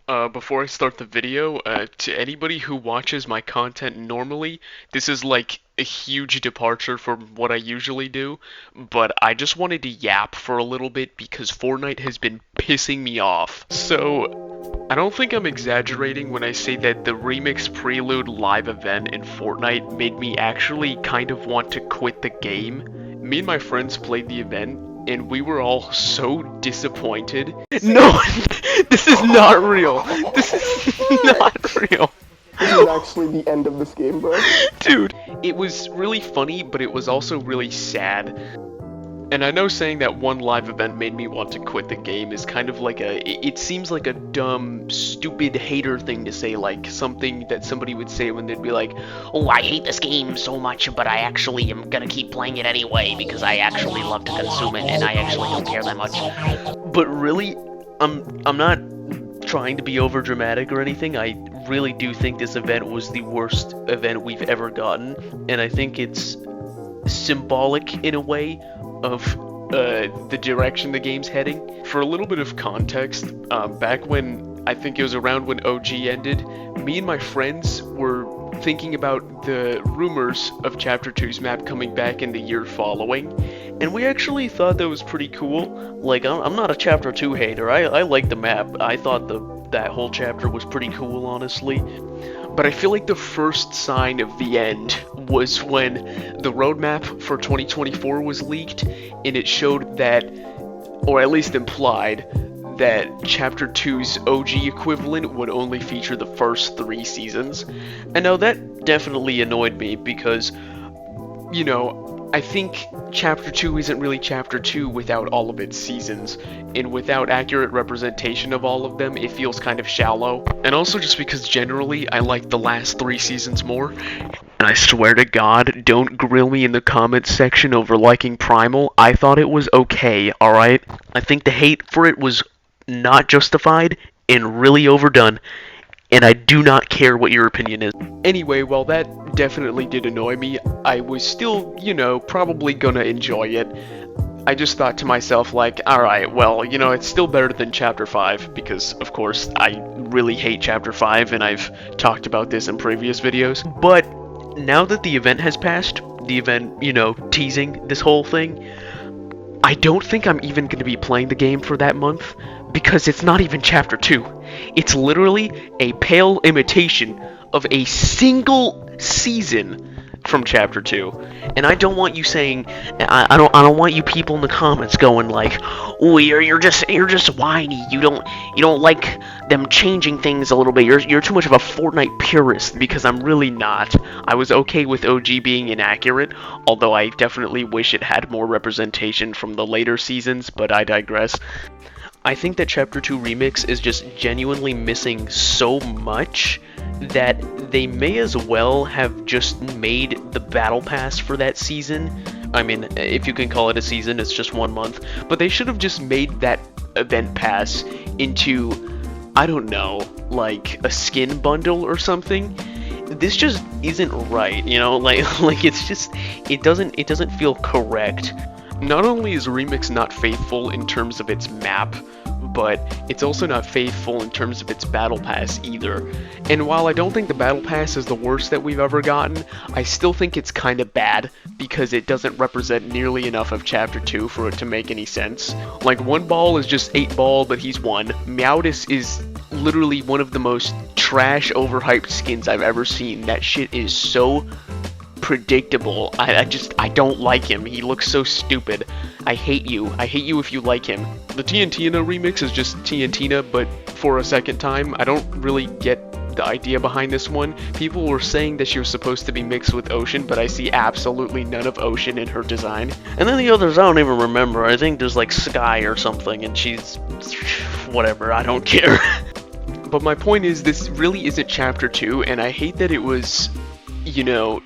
Before I start the video, to anybody who watches my content normally, this is like a huge departure from what I usually do, but I just wanted to yap for a little bit because Fortnite has been pissing me off. So, I don't think I'm exaggerating when I say that the Remix Prelude live event in Fortnite made me actually kind of want to quit the game. Me and my friends played the event, and we were all so disappointed. No, this is not real. This is not real. This is actually the end of this game, bro. Dude, it was really funny, but it was also really sad. And I know saying that one live event made me want to quit the game is kind of like it seems like a dumb, stupid hater thing to say, like something that somebody would say when they'd be like, oh, I hate this game so much, but I actually am gonna keep playing it anyway because I actually love to consume it and I actually don't care that much. But really, I'm not trying to be over dramatic or anything. I really do think this event was the worst event we've ever gotten, and I think it's symbolic in a way of the direction the game's heading. For a little bit of context, back when, I think it was around when OG ended, me and my friends were thinking about the rumors of Chapter 2's map coming back in the year following, and we actually thought that was pretty cool. Like, I'm not a Chapter 2 hater, I like the map. I thought that whole chapter was pretty cool, honestly. But I feel like the first sign of the end was when the roadmap for 2024 was leaked, and it showed that, or at least implied, that Chapter 2's OG equivalent would only feature the first 3 seasons. And now that definitely annoyed me because, you know, I think Chapter 2 isn't really Chapter 2 without all of its seasons, and without accurate representation of all of them, it feels kind of shallow. And also just because generally I like the last 3 seasons more. And I swear to God, don't grill me in the comments section over liking Primal. I thought it was okay, alright? I think the hate for it was not justified and really overdone, and I do not care what your opinion is. Anyway, while that definitely did annoy me, I was still, you know, probably gonna enjoy it. I just thought to myself, like, alright, well, you know, it's still better than Chapter 5, because, of course, I really hate Chapter 5, and I've talked about this in previous videos. But now that the event has passed, the event, you know, teasing this whole thing, I don't think I'm even going to be playing the game for that month, because it's not even Chapter 2. It's literally a pale imitation of a single season from Chapter 2. And I don't want you saying, I don't want you people in the comments going like, "Oh, you're just whiny. You don't like them changing things a little bit. You're too much of a Fortnite purist," because I'm really not. I was okay with OG being inaccurate, although I definitely wish it had more representation from the later seasons, but I digress. I think that Chapter 2 Remix is just genuinely missing so much that they may as well have just made the Battle Pass for that season. I mean, if you can call it a season, it's just 1 month. But they should have just made that event pass into, I don't know, like a skin bundle or something. This just isn't right, you know? Like it's just, it doesn't feel correct. Not only is Remix not faithful in terms of its map, but it's also not faithful in terms of its Battle Pass either. And while I don't think the Battle Pass is the worst that we've ever gotten, I still think it's kinda bad, because it doesn't represent nearly enough of Chapter 2 for it to make any sense. Like, 1 ball is just 8 ball, but he's 1. Meowtis is literally one of the most trash, overhyped skins I've ever seen. That shit is so predictable. I don't like him. He looks so stupid. I hate you if you like him. The TNTina remix is just TNTina, but for a second time. I don't really get the idea behind this one. People were saying that she was supposed to be mixed with Ocean, but I see absolutely none of Ocean in her design. And then the others I don't even remember. I think there's like Sky or something, and she's whatever, I don't care. But my point is, this really isn't Chapter 2, and I hate that it was, you know,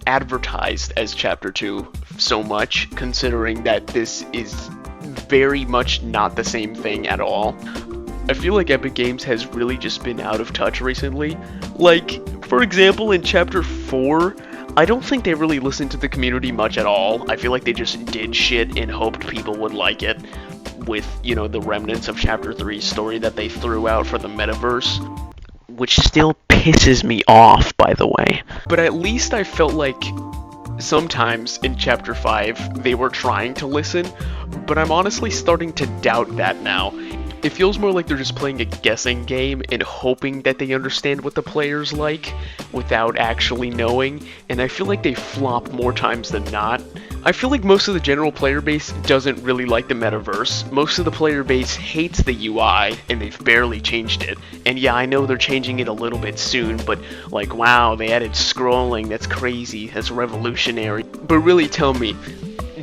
advertised as Chapter 2 so much, considering that this is very much not the same thing at all. I feel like Epic Games has really just been out of touch recently. Like, for example, in Chapter 4, I don't think they really listened to the community much at all. I feel like they just did shit and hoped people would like it. with, the remnants of Chapter 3's story that they threw out for the metaverse. Which still pisses me off, by the way. But at least I felt like sometimes in Chapter 5 they were trying to listen, but I'm honestly starting to doubt that now. It feels more like they're just playing a guessing game and hoping that they understand what the players like without actually knowing, and I feel like they flop more times than not. I feel like most of the general player base doesn't really like the metaverse. Most of the player base hates the UI, and they've barely changed it. And yeah, I know they're changing it a little bit soon, but like, wow, they added scrolling, that's crazy, that's revolutionary. But really tell me,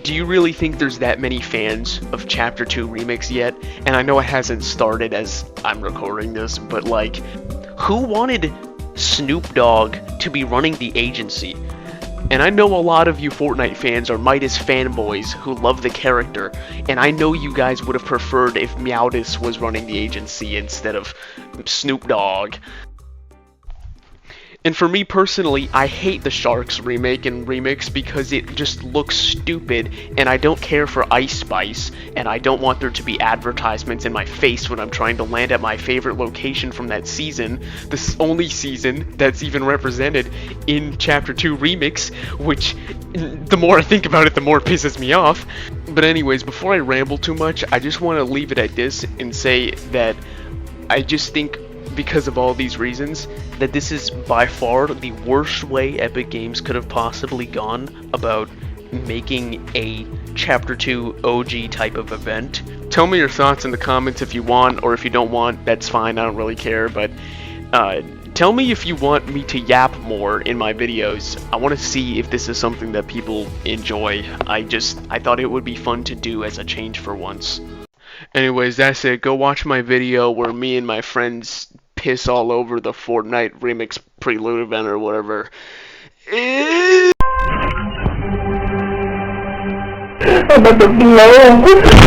do you really think there's that many fans of Chapter 2 Remix yet? And I know it hasn't started as I'm recording this, but like, who wanted Snoop Dogg to be running the agency? and I know a lot of you Fortnite fans are Midas fanboys who love the character, and I know you guys would have preferred if Meowdis was running the agency instead of Snoop Dogg. And for me personally, I hate the Sharks remake and remix because it just looks stupid, and I don't care for Ice Spice, and I don't want there to be advertisements in my face when I'm trying to land at my favorite location from that season, the only season that's even represented in Chapter 2 Remix, which, the more I think about it, the more it pisses me off. But anyways, before I ramble too much, I just want to leave it at this and say that I just think, because of all these reasons, that this is by far the worst way Epic Games could have possibly gone about making a Chapter 2 OG type of event. Tell me your thoughts in the comments if you want, or if you don't want, that's fine, I don't really care, but tell me if you want me to yap more in my videos. I want to see if this is something that people enjoy. I thought it would be fun to do as a change for once. Anyways, that's it. Go watch my video where me and my friends piss all over the Fortnite Remix Prelude event or whatever. I'm about to blow.